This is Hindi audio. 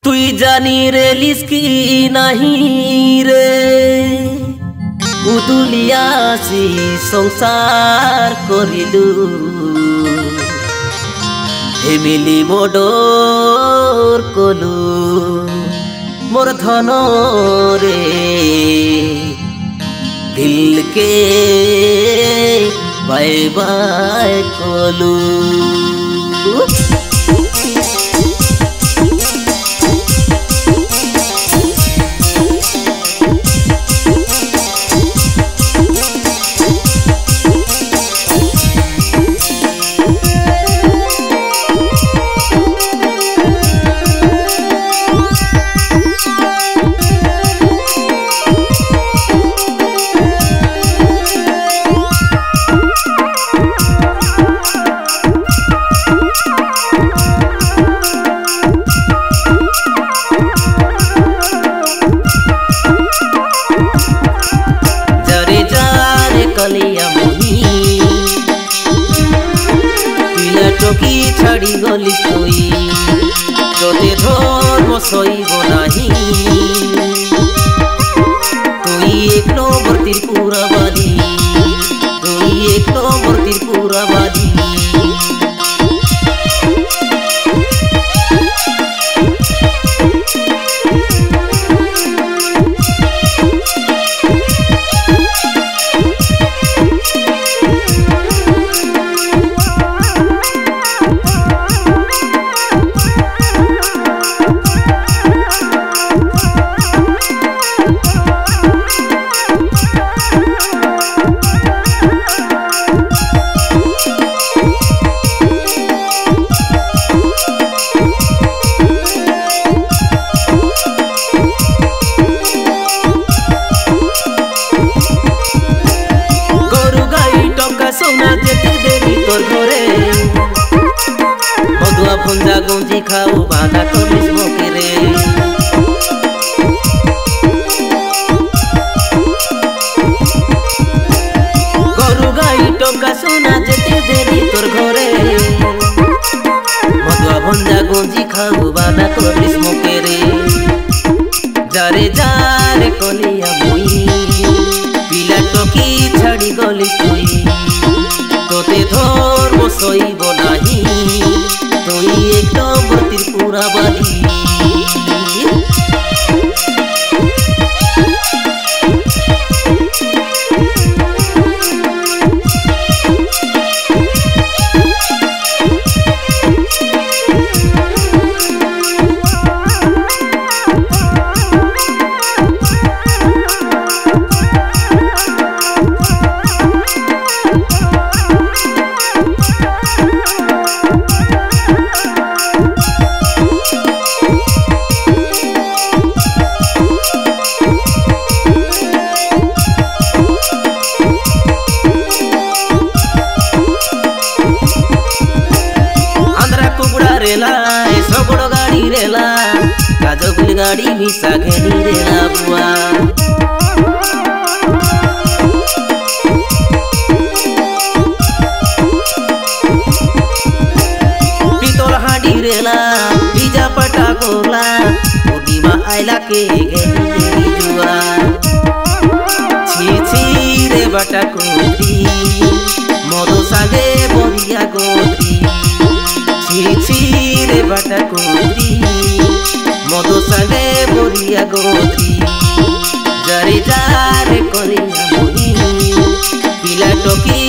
তুই জানি রে লিস্কি নাহি রে উদুলিয়াছি সংসার করিলু হেমিলি মোডর কলু মোর ধন রে দিলকে বাই বাই কলু टोकी छाड़ी गली तुई तोते धर्म सईब नाही तुई एक नंबर त्रिपुरा बाली तुई एक नंबर त्रिपुरा बाली सोना जेते देवी तोर घरे बदुआ फंजा गंजी खाऊ बाधा करिस मोके रे गरु गाई टंका सोना जेते देवी तोर घरे बदुआ फंजा गंजी खाऊ बाधा करिस मोके रे जारे जारे कलिया मुई पिला टोकी छाड़ी गली तुई तोते धर्म सईब नाही तुई एक नंबर त्रिपुरा बाली रेला सबड़ गाड़ी रेला काजगुल गाड़ी मिसा घेनी रेला बुआ पितल हाडी रेला बीजा पटा गोला पूर्णिमा आइला के घेनी जुआ छी छी रे बाटा कोरी मधु सागे बरिया गोरी छी रे बाटा कोरी मधु सागे बरिया गोरी जारे जारे करिया मुई पिला टोकी